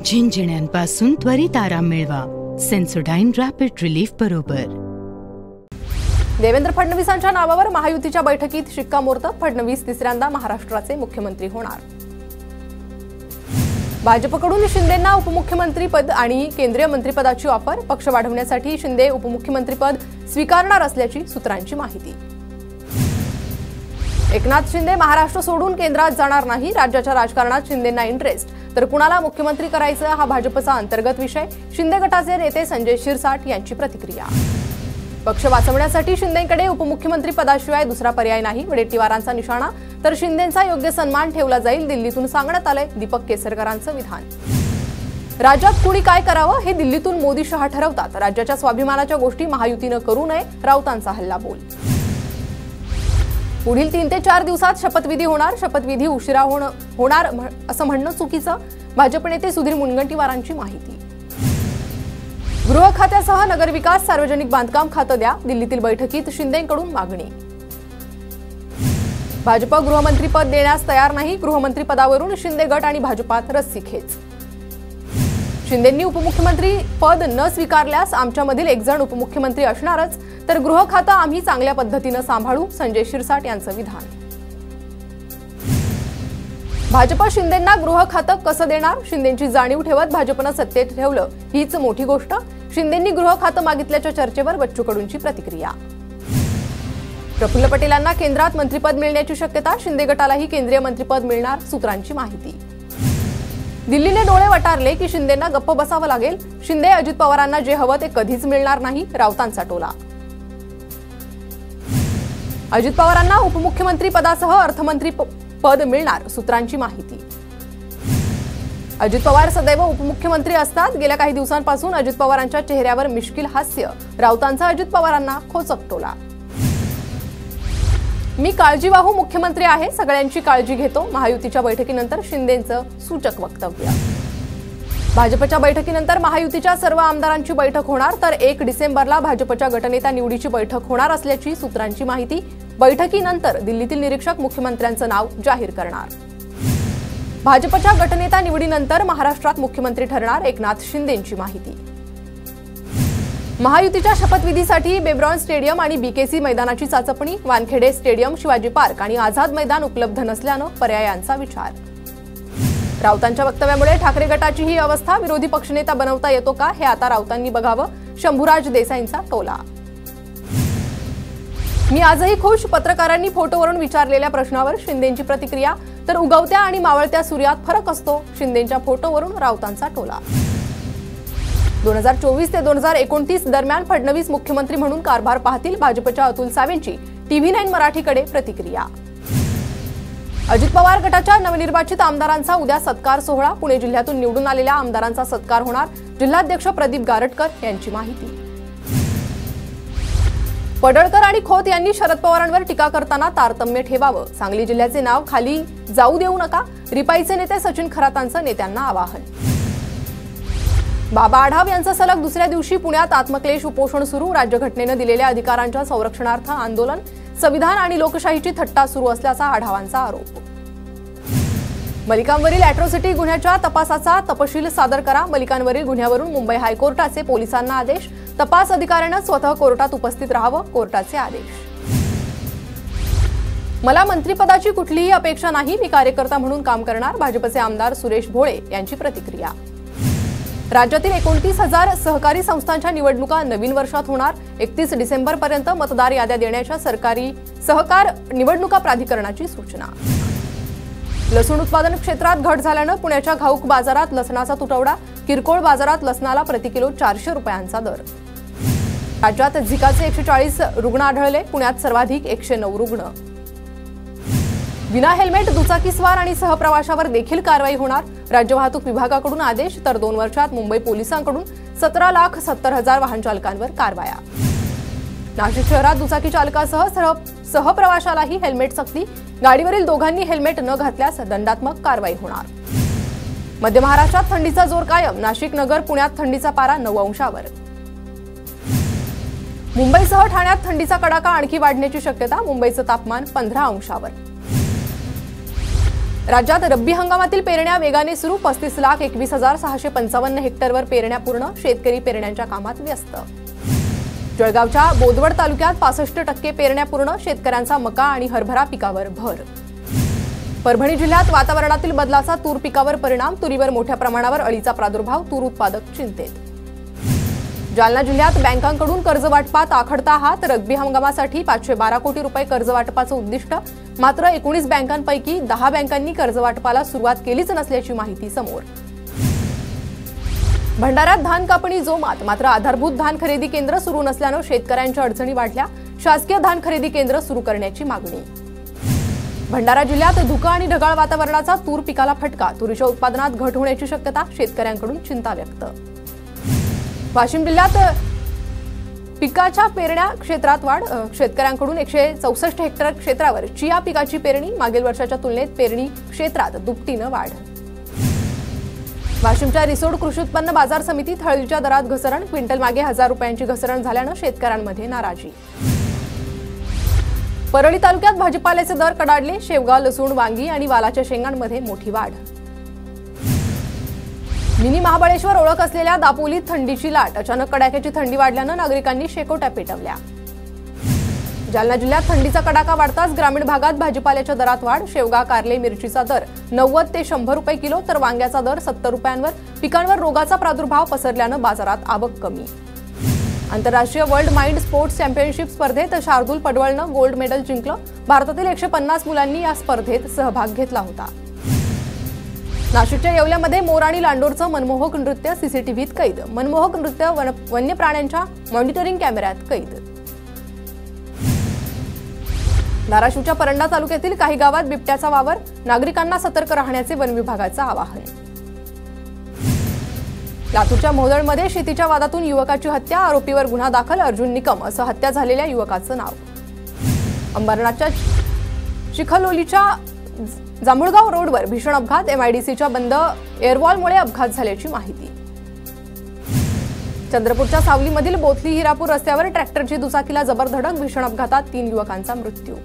झिंझिण्यांपासून त्वरित आराम मिळवा सेन्सोडाइन रॅपिड रिलीफ बरोबर। देवेंद्र फडणवीसांच्या नावावर महायुतीच्या बैठकीत शिक्कामोर्तब, फडणवीस तिसऱ्यांदा महाराष्ट्राचे मुख्यमंत्री होणार। भाजपकडून शिंदेंना उपमुख्यमंत्री पद आणि केंद्रीय मंत्रिपदाची ऑफर, पक्ष वाढवण्यासाठी शिंदे उपमुख्यमंत्रीपद स्वीकारणार असल्याची सूत्रांची माहिती। एकनाथ शिंदे महाराष्ट्र सोडून केंद्रात जाणार नाही, राज्याच्या राजकारणात शिंदेंना इंटरेस्ट, तर कुणाला मुख्यमंत्री करायचं हा भाजपचा अंतर्गत विषय, शिंदे गटाचे नेते संजय शिरसाट यांची प्रतिक्रिया। पक्ष वाचवण्यासाठी शिंदेंकडे उपमुख्यमंत्री पदाशिवाय दुसरा पर्याय नाही, वडेट्टीवारांचा निशाणा, तर शिंदेंचा योग्य सन्मान ठेवला जाईल, दिल्लीतून सांगण्यात आलंय दीपक केसरकरांचं विधान। राज्यात कुणी काय करावं हे दिल्लीतून मोदी शहा ठरवतात, राज्याच्या स्वाभिमानाच्या गोष्टी महायुतीनं करू नये, राऊतांचा हल्लाबोल। पुढील 3 ते 4 दिवसात शपथविधी होणार, शपथविधी उशिरा होणार असं म्हणणं चुकीचं, भाजप नेते सुधीर मुनगंटीवारांची माहिती। गृह खात्यासह नगरविकास सार्वजनिक बांधकाम खातं द्या, दिल्लीतील बैठकीत शिंदेंकडून मागणी। भाजप गृहमंत्रीपद देण्यास तयार नाही, गृहमंत्रीपदावरून शिंदे गट आणि भाजपात रस्सीखेच। शिंदेंनी उपमुख्यमंत्री पद न स्वीकारल्यास आमच्यामधील एक जण उपमुख्यमंत्री असणारच, तर गृह खातं आम्ही चांगल्या पद्धतीनं सांभाळू, संजय शिरसाट यांचं विधान। भाजप शिंदेंना गृह खातं कसं देणार, शिंदेंची जाणीव ठेवत भाजपनं सत्तेत ठेवलं हीच मोठी गोष्ट, शिंदेंनी गृह खातं मागितल्याच्या चर्चेवर बच्चू कडूंची प्रतिक्रिया। प्रफुल्ल पटेलांना केंद्रात मंत्रिपद मिळण्याची शक्यता, शिंदे गटालाही केंद्रीय मंत्रिपद मिळणार, सूत्रांची माहिती। दिल्लीने डोळे वटारले की शिंदेंना गप्प बसावं लागेल, शिंदे अजित पवारांना जे हवं ते कधीच मिळणार नाही, राऊतांचा टोला। अजित पवारांना उपमुख्यमंत्री पदासह अर्थमंत्री पद मिळणार, सूत्रांची माहिती। अजित पवार सदैव उपमुख्यमंत्री असतात, गेल्या काही दिवसांपासून अजित पवारांच्या चेहऱ्यावर मिश्किल हास्य, राऊतांचा अजित पवारांना खोचक टोला। मी काळजीवाहू मुख्यमंत्री आहे, सगळ्यांची काळजी घेतो, महायुतीच्या बैठकीनंतर शिंदेंचं सूचक वक्तव्य। भाजपच्या बैठकीनंतर महायुतीच्या सर्व आमदारांची बैठक होणार, तर 1 डिसेंबरला भाजपच्या गटनेता निवडीची बैठक होणार असल्याची सूत्रांची माहिती। बैठकीनंतर दिल्लीतील निरीक्षक मुख्यमंत्र्यांचं नाव जाहीर करणार। भाजपच्या गटनेता निवडीनंतर महाराष्ट्रात मुख्यमंत्री ठरणार, एकनाथ शिंदेंची माहिती। महायुतीच्या शपथविधीसाठी बेब्रॉन स्टेडियम आणि बीकेसी मैदानाची चाचपणी, वानखेडे स्टेडियम, शिवाजी पार्क आणि आझाद मैदान उपलब्ध नसल्यानं पर्यायांचा विचार। राऊतांच्या वक्तव्यामुळे ठाकरे गटाची ही अवस्था, विरोधी पक्षनेता बनवता येतो का हे आता राऊतांनी बघावं, शंभूराज देसाईंचा टोला। मी आजही खुश, पत्रकारांनी फोटोवरून विचारलेल्या प्रश्नावर शिंदेंची प्रतिक्रिया, तर उगवत्या आणि मावळत्या सूर्यात फरक असतो, शिंदेंच्या फोटोवरून राऊतांचा टोला। 2024 ते 2029 दरम्यान फडणवीस मुख्यमंत्री म्हणून कारभार पाहतील, भाजपच्या अतुल सावेंची TV9 मराठीकडे प्रतिक्रिया। अजित पवार गटाच्या नवनिर्वाचित आमदारांचा उद्या सत्कार सोहळा, पुणे जिल्ह्यातून निवडून आलेल्या आमदारांचा सत्कार होणार, जिल्हाध्यक्ष प्रदीप गारटकर यांची माहिती। पडळकर आणि खोत यांनी शरद पवारांवर टीका करताना तारतम्य ठेवावं, सांगली जिल्ह्याचे नाव खाली जाऊ देऊ नका, रिपाईचे नेते सचिन खरातांचं नेत्यांना आवाहन। बाबा आढाव यांचं सलग दुसऱ्या दिवशी पुण्यात आत्मक्लेश उपोषण सुरू, राज्यघटनेनं दिलेल्या अधिकारांच्या संरक्षणार्थ आंदोलन, संविधान आणि लोकशाहीची थट्टा सुरू असल्याचा आढावांचा आरोप। मलिकांवरील अॅट्रॉसिटी गुन्ह्याच्या तपासाचा तपशील सादर करा, मलिकांवरील गुन्ह्यावरून मुंबई हायकोर्टाचे पोलिसांना आदेश, तपास अधिकाऱ्यानं स्वतः कोर्टात उपस्थित राहावं, कोर्टाचे आदेश। मला मंत्रिपदाची कुठलीही अपेक्षा नाही, मी कार्यकर्ता म्हणून काम करणार, भाजपचे आमदार सुरेश भोळे यांची प्रतिक्रिया। राज्यातील 29,000 सहकारी संस्थांच्या निवडणुका नवीन वर्षात होणार, 31 डिसेंबरपर्यंत मतदार याद्या देण्याच्या सरकारी सहकार निवडणुका प्राधिकरणाची सूचना। लसूण उत्पादन क्षेत्रात घट झाल्यानं पुण्याच्या घाऊक बाजारात लसणाचा तुटवडा, किरकोळ बाजारात लसणाला प्रति किलो 400 रुपयांचा दर। राज्यात झिकाचे 140 रुग्ण आढळले, पुण्यात सर्वाधिक 109 रुग्ण। विना हेल्मेट दुचाकीस्वार आणि सहप्रवाशावर देखील कारवाई होणार, राज्य वाहतूक विभागाकडून आदेश, तर 2 वर्षात मुंबई पोलिसांकडून 17,70,000 वाहन चालकांवर कारवाया। नाशिक शहरात दुचाकी चालकासह सहप्रवाशालाही हेल्मेट सक्ती, गाडीवरील दोघांनी हेल्मेट न घातल्यास दंडात्मक कारवाई होणार। मध्य महाराष्ट्रात थंडीचा जोर कायम, नाशिक नगर पुण्यात थंडीचा पारा 9 अंशावर। मुंबईसह ठाण्यात थंडीचा कडाका आणखी वाढण्याची शक्यता, मुंबईचं तापमान 15 अंशावर। राज्यात रब्बी हंगामातील पेरण्या वेगाने सुरू. 35,21,655 हेक्टरवर पेरण्या पूर्ण. शेतकरी पेरण्यांच्या कामात व्यस्त. जळगावच्या बोदवड तालुक्यात 65% पेरण्या पूर्ण. शेतकऱ्यांचा मका आणि हरभरा पिकावर भर. परभणी जिल्ह्यात वातावरणातील बदलाचा तूर पिकावर परिणाम. तुरीवर मोठ्या प्रमाणावर अळीचा प्रादुर्भाव. तूर उत्पादक चिंतेत. जालना जिल्ह्यात बँकांकडून कर्जवाटपात आखडता हात. रब्बी हंगामासाठी 512 कोटी रुपये कर्जवाटपाचं उद्दिष्ट. मात्र 19 बँकांपैकी 10 बँकांनी कर्जवाटपाला सुरुवात केलीच नसल्याची माहिती समोर. भंडाऱ्यात धान कापणी जोमात. मात्र आधारभूत धान खरेदी केंद्र सुरू नसल्यानं शेतकऱ्यांच्या अडचणी वाढल्या. शासकीय धान खरेदी केंद्र सुरू करण्याची मागणी. भंडारा जिल्ह्यात धुकं आणि ढगाळ वातावरणाचा तूर पिकाला फटका. तुरीच्या उत्पादनात घट होण्याची शक्यता. शेतकऱ्यांकडून चिंता व्यक्त. वाशिम जिल्ह्यात पिकाच्या पेरण्या क्षेत्रात वाढ. शेतकऱ्यांकडून 164 हेक्टर क्षेत्रावर चिया पिकाची पेरणी. मागील वर्षाच्या तुलनेत पेरणी क्षेत्रात दुपटीनं वाढ. वाशिमच्या रिसोड कृषी उत्पन्न बाजार समितीत हळदीच्या दरात घसरण. क्विंटल मागे 1000 रुपयांची घसरण झाल्यानं शेतकऱ्यांमध्ये नाराजी. परळी तालुक्यात भाजीपाल्याचे दर कडाडले. शेवगा, लसूण, वांगी आणि वालाच्या शेंगांमध्ये मोठी वाढ. मिनी महाबळेश्वर ओळख असलेल्या दापोलीत थंडीची लाट. अचानक कडाक्याची थंडी वाढल्यानं नागरिकांनी शेकोट्या पेटवल्या. जालना जिल्ह्यात थंडीचा कडाका वाढताच ग्रामीण भागात भाजीपाल्याच्या दरात वाढ. शेवगा, कारले, मिरचीचा दर 90 ते 100 रुपये किलो तर वांग्याचा दर 70 रुपयांवर. पिकांवर रोगाचा प्रादुर्भाव पसरल्यानं बाजारात आवक कमी. आंतरराष्ट्रीय वर्ल्ड माइंड स्पोर्ट्स चॅम्पियनशिप स्पर्धेत शार्दूल पडवळनं गोल्ड मेडल जिंकलं. भारतातील 150 मुलांनी या स्पर्धेत सहभाग घेतला होता. नाशिकच्या येवल्यामध्ये मोर आणि लांडोरचं मनमोहक नृत्य सीसीटीव्हीत कैद. मनमोहक नृत्य वन्य प्राण्यांच्या मॉनिटरिंग कॅमेऱ्यात कैद. धाराशिवच्या परंडा तालुक्यातील काही गावात बिबट्याचा वावर. नागरिकांना सतर्क राहण्याचे वन विभागाचं आवाहन. लातूरच्या मोहोदळमध्ये शेतीच्या वादातून युवकाची हत्या. आरोपीवर गुन्हा दाखल. अर्जुन निकम असं हत्या झालेल्या युवकाचं नाव. अंबरनाथच्या चिखलोलीच्या जांभूळगाव रोडवर भीषण अपघात. MIDCच्या बंद एअरवॉलमुळे अपघात झाल्याची माहिती. चंद्रपूरच्या सावलीमधील बोथली हिरापूर रस्त्यावर ट्रॅक्टरची दुचाकीला जबर धडक. भीषण अपघातात 3 युवकांचा मृत्यू.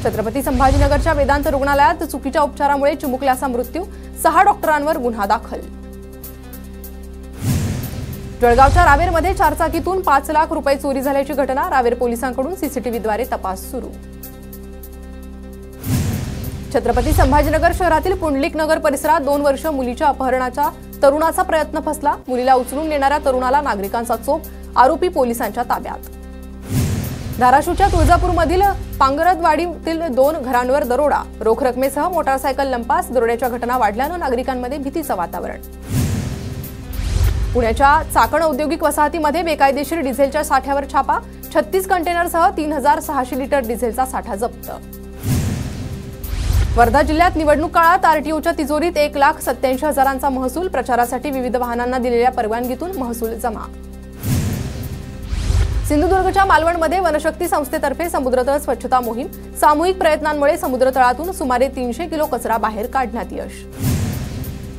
छत्रपती संभाजीनगरच्या वेदांत रुग्णालयात चुकीच्या उपचारामुळे चिमुकल्याचा मृत्यू. 6 डॉक्टरांवर गुन्हा दाखल. जळगावच्या रावेरमध्ये चारचाकीतून 5 लाख रुपये चोरी झाल्याची घटना. रावेर पोलिसांकडून सीसीटीव्हीद्वारे तपास सुरू. छत्रपती संभाजीनगर शहरातील पुंडलिक नगर परिसरात 2 वर्ष मुलीच्या अपहरणाचा तरुणाचा प्रयत्न फसला. मुलीला उचलून नेणाऱ्या तरुणाला नागरिकांचा चोप. आरोपी पोलिसांच्या ताब्यात. धाराशिवच्या तुळजापूरमधील पांगरदवाडीतील 2 घरांवर दरोडा. रोख रकमेसह मोटारसायकल लंपास. दरोड्याच्या घटना वाढल्यानं नागरिकांमध्ये भीतीचं वातावरण. पुण्याच्या चाकण औद्योगिक वसाहतीमध्ये बेकायदेशीर डिझेलच्या साठ्यावर छापा. 36 कंटेनरसह 3600 लिटर डिझेलचा साठा जप्त. वर्धा जिल्ह्यात निवडणूक काळात आरटीओच्या तिजोरीत 1,87,000चा महसूल. प्रचारासाठी विविध वाहनांना दिलेल्या परवानगीतून महसूल जमा. सिंधुदुर्गच्या मालवणमध्ये वनशक्ती संस्थेतर्फे समुद्रतळ स्वच्छता मोहीम. सामूहिक प्रयत्नांमुळे समुद्रतळातून सुमारे 300 किलो कचरा बाहेर काढण्यात यश.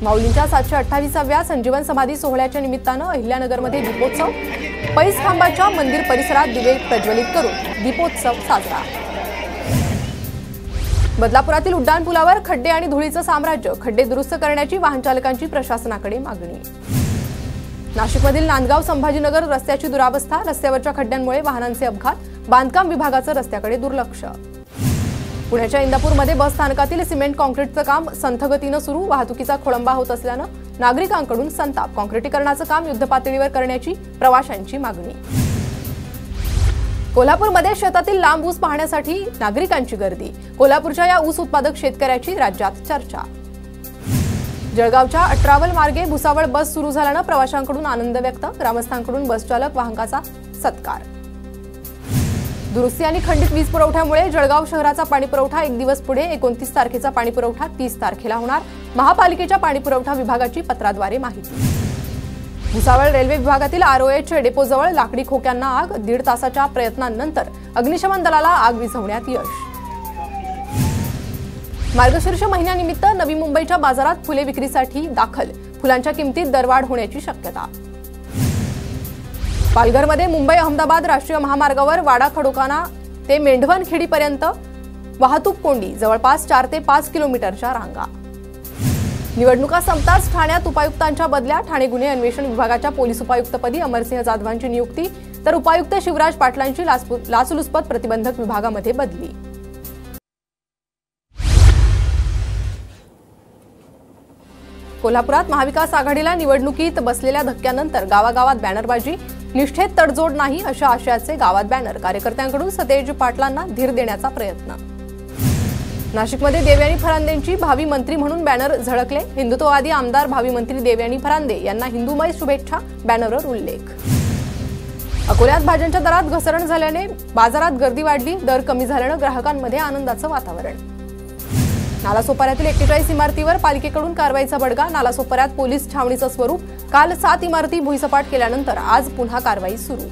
माऊलींच्या 728व्या संजीवन समाधी सोहळ्याच्या निमित्तानं अहिल्यानगरमध्ये दीपोत्सव. पैस खांबाच्या मंदिर परिसरात दिवे प्रज्वलित करून दीपोत्सव साजरा. बदलापुरातील उड्डाणपुलावर खड्डे आणि धुळीचं साम्राज्य. खड्डे दुरुस्त करण्याची वाहनचालकांची प्रशासनाकडे मागणी. नाशिकमधील नांदगाव संभाजीनगर रस्त्याची दुरावस्था. रस्त्यावरच्या खड्ड्यांमुळे वाहनांचे अपघात. बांधकाम विभागाचं रस्त्याकडे दुर्लक्ष. पुण्याच्या इंदापूरमध्ये बस स्थानकातील सिमेंट कॉन्क्रीटचं काम संथ गतीनं सुरू. वाहतुकीचा खोळंबा होत असल्यानं नागरिकांकडून संताप. कॉन्क्रिटीकरणाचं काम युद्धपातळीवर करण्याची प्रवाशांची मागणी. कोल्हापूरमध्ये शेतातील लांब ऊस पाहण्यासाठी नागरिकांची गर्दी. कोल्हापूरच्या या ऊस उत्पादक शेतकऱ्याची राज्यात चर्चा. जळगावच्या अट्रावल मार्गे भुसावळ बस सुरू झाल्यानं प्रवाशांकडून आनंद व्यक्त. ग्रामस्थांकडून बस चालक वाहकाचा सत्कार. दुरुस्ती आणि खंडित वीज पुरवठ्यामुळे जळगाव शहराचा पाणीपुरवठा 1 दिवस पुढे. 29 तारखेचा पाणीपुरवठा 30 तारखेला होणार. महापालिकेच्या पाणीपुरवठा विभागाची पत्राद्वारे माहिती. भुसावळ रेल्वे विभागातील ROH डेपोजवळ लाकडी खोक्यांना आग. 1.5 तासाच्या प्रयत्नांनंतर अग्निशमन दलाला आग विझवण्यात यश. मार्गशीर्ष महिन्यानिमित्त नवी मुंबईच्या बाजारात फुले विक्रीसाठी दाखल. फुलांच्या किमतीत दरवाढ होण्याची शक्यता. पालघरमध्ये मुंबई अहमदाबाद राष्ट्रीय महामार्गावर वाडा खडोकाना ते मेंढवण खेडीपर्यंत वाहतूक कोंडी, जवळपास 4 ते 5 किलोमीटरच्या रांगा. निवडणुका संपताच ठाण्यात उपायुक्तांच्या बदल्या. ठाणे गुन्हे अन्वेषण विभागाच्या पोलीस उपायुक्तपदी अमरसिंह जाधवांची नियुक्ती, तर उपायुक्त शिवराज पाटलांची लाचलुचपत प्रतिबंधक विभागामध्ये बदली. कोल्हापुरात महाविकास आघाडीला निवडणुकीत बसलेल्या धक्क्यानंतर गावागावात बॅनरबाजी. निष्ठेत तडजोड नाही अशा आशयाचे गावात बॅनर. कार्यकर्त्यांकडून सतेज पाटलांना धीर देण्याचा प्रयत्न. नाशिकमध्ये देवयानी फरांदेंची भावी मंत्री म्हणून बॅनर झळकले. हिंदुत्ववादी आमदार भावी मंत्री देवयानी फरांदे यांना हिंदुमय शुभेच्छा, बॅनरवर उल्लेख. अकोल्यात भाज्यांच्या दरात घसरण झाल्याने बाजारात गर्दी वाढली. दर कमी झाल्याने ग्राहकांमध्ये आनंदाचं वातावरण. नालासोपाऱ्यातील 41 इमारतीवर पालिकेकडून कारवाईचा बडगा. नालासोपाऱ्यात पोलीस छावणीचं स्वरूप. काल 7 इमारती भुईसपाट केल्यानंतर आज पुन्हा कारवाई सुरू.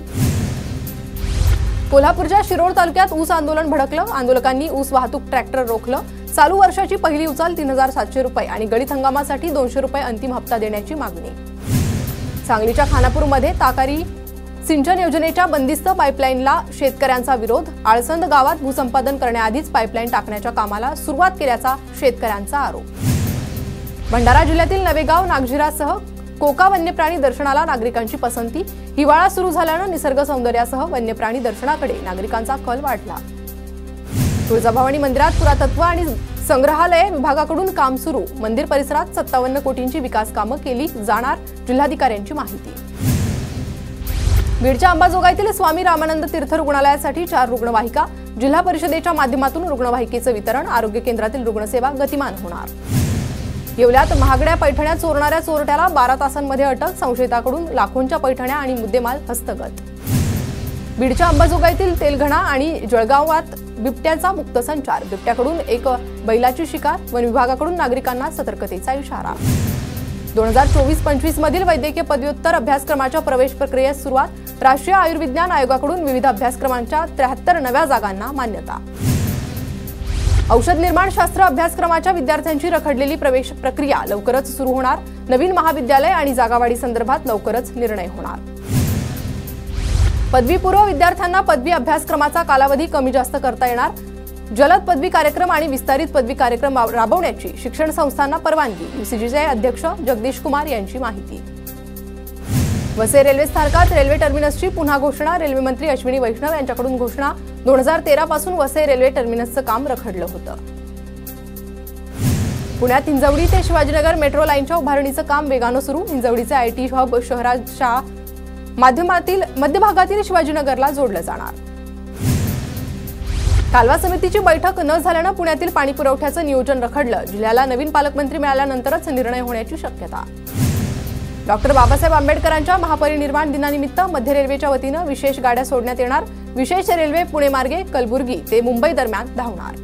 कोल्हापूरच्या शिरोळ तालुक्यात ऊस आंदोलन भडकलं. आंदोलकांनी ऊस वाहतूक ट्रॅक्टर रोखलं. चालू वर्षाची पहिली उचल 3700 रुपये आणि गळीत हंगामासाठी 200 रुपये अंतिम हप्ता देण्याची मागणी. सांगलीच्या खानापूरमध्ये ताकारी सिंचन योजनेच्या बंदिस्त पाईपलाईनला शेतकऱ्यांचा विरोध. आळसंद गावात भूसंपादन करण्याआधीच पाईपलाईन टाकण्याच्या कामाला सुरुवात केल्याचा शेतकऱ्यांचा आरोप. भंडारा जिल्ह्यातील नवेगाव, नागझिरासह कोका वन्यप्राणी दर्शनाला नागरिकांची पसंती. हिवाळा सुरू झाल्यानं निसर्ग सौंदर्यासह वन्यप्राणी दर्शनाकडे नागरिकांचा कल वाढला. तुळजाभवानी मंदिरात पुरातत्व आणि संग्रहालय विभागाकडून काम सुरू. मंदिर परिसरात 57 कोटींची विकास कामं केली जाणार, जिल्हाधिकाऱ्यांची माहिती. बीडच्या अंबाजोगाईतील स्वामी रामानंद तीर्थ रुग्णालयासाठी 4 रुग्णवाहिका. जिल्हा परिषदेच्या माध्यमातून रुग्णवाहिकेचं वितरण. आरोग्य केंद्रातील रुग्णसेवा गतिमान होणार. येवल्यात महागड्या पैठण्या चोरणाऱ्या चोरट्याला 12 तासांमध्ये अटक. संशयिताकडून लाखोंच्या पैठण्या आणि मुद्देमाल हस्तगत. बीडच्या अंबाजोगाईतील तेलघणा आणि जळगावात बिबट्याचा मुक्त संचार. बिबट्याकडून एक बैलाची शिकार. वन विभागाकडून नागरिकांना सतर्कतेचा इशारा. 2024-25 मधील वैद्यकीय पदव्युत्तर अभ्यासक्रमाच्या प्रवेश प्रक्रियेस सुरुवात. राष्ट्रीय आयुर्विज्ञान आयोगाकडून विविध अभ्यासक्रमांच्या 73 नव्या जागांना मान्यता. औषध निर्माणशास्त्र अभ्यासक्रमाच्या विद्यार्थ्यांची रखडलेली प्रवेश प्रक्रिया लवकरच सुरू होणार. नवीन महाविद्यालय आणि जागावाढी संदर्भात लवकरच निर्णय होणार. पदवीपूर्व विद्यार्थ्यांना पदवी अभ्यासक्रमाचा कालावधी कमी जास्त करता येणार. जलद पदवी कार्यक्रम आणि विस्तारित पदवी कार्यक्रम राबवण्याची शिक्षण संस्थांना परवानगी. UCGचे अध्यक्ष जगदीश कुमार यांची माहिती. वसई रेल्वे स्थानकात रेल्वे टर्मिनसची पुन्हा घोषणा. रेल्वे मंत्री अश्विनी वैष्णव यांच्याकडून घोषणा. 2013 पासून वसई रेल्वे टर्मिनसचं काम रखडलं होतं. पुण्यात हिंजवडी ते शिवाजीनगर मेट्रो लाईनच्या उभारणीचं काम वेगानं सुरू. हिंजवडीचे IT हब शहराच्या मध्य भागातील शिवाजीनगरला जोडलं जाणार. कालवा समितीची बैठक न झाल्यानं पुण्यातील पाणी पुरवठ्याचं नियोजन रखडलं. जिल्ह्याला नवीन पालकमंत्री मिळाल्यानंतरच निर्णय होण्याची शक्यता. डॉक्टर बाबासाहेब आंबेडकरांच्या महापरिनिर्वाण दिनानिमित्त मध्य रेल्वेच्या वतीनं विशेष गाड्या सोडण्यात येणार. विशेष रेल्वे पुणे मार्गे कलबुर्गी ते मुंबई दरम्यान धावणार.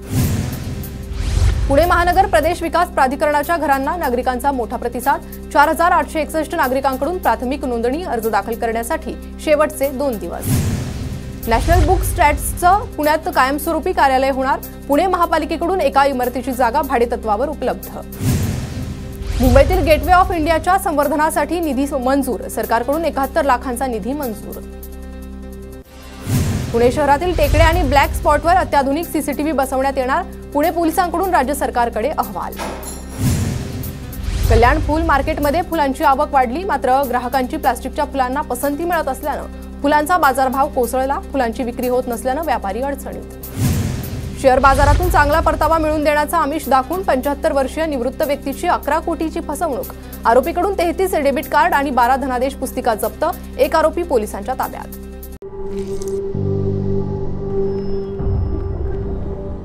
पुणे महानगर प्रदेश विकास प्राधिकरणाच्या घरांना नागरिकांचा मोठा प्रतिसाद. 4861 नागरिकांकडून प्राथमिक नोंदणी अर्ज दाखल करण्यासाठी शेवटचे 2 दिवस. नॅशनल बुक स्टॅट्सचं पुण्यात कायमस्वरूपी कार्यालय होणार. पुणे महापालिकेकडून एका इमारतीची जागा भाडेतत्वावर उपलब्ध. मुंबईतील गेटवे ऑफ इंडियाच्या संवर्धनासाठी निधी मंजूर. सरकारकडून 71 लाखांचा निधी मंजूर. पुणे शहरातील टेकड्या आणि ब्लॅक स्पॉटवर अत्याधुनिक CCTV बसवण्यात येणार. पुणे पोलिसांकडून राज्य सरकारकडे अहवाल. कल्याण फूल मार्केटमध्ये फुलांची आवक वाढली. मात्र ग्राहकांची प्लास्टिकच्या फुलांना पसंती मिळत असल्यानं फुलांचा बाजारभाव कोसळला. फुलांची विक्री होत नसल्यानं व्यापारी अडचणीत. शेअर बाजारातून चांगला परतावा मिळवून देण्याचा आमिष दाखवून 75 वर्षीय निवृत्त व्यक्तीची 11 कोटीची फसवणूक. आरोपीकडून 33 डेबिट कार्ड आणि 12 धनादेश पुस्तिका जप्त. एक आरोपी पोलिसांच्या ताब्यात.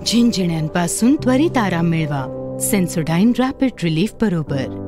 झिंझिण्यांपासून त्वरित आराम मिळवा. सेन्सोडाइन रॅपिड रिलीफ बरोबर.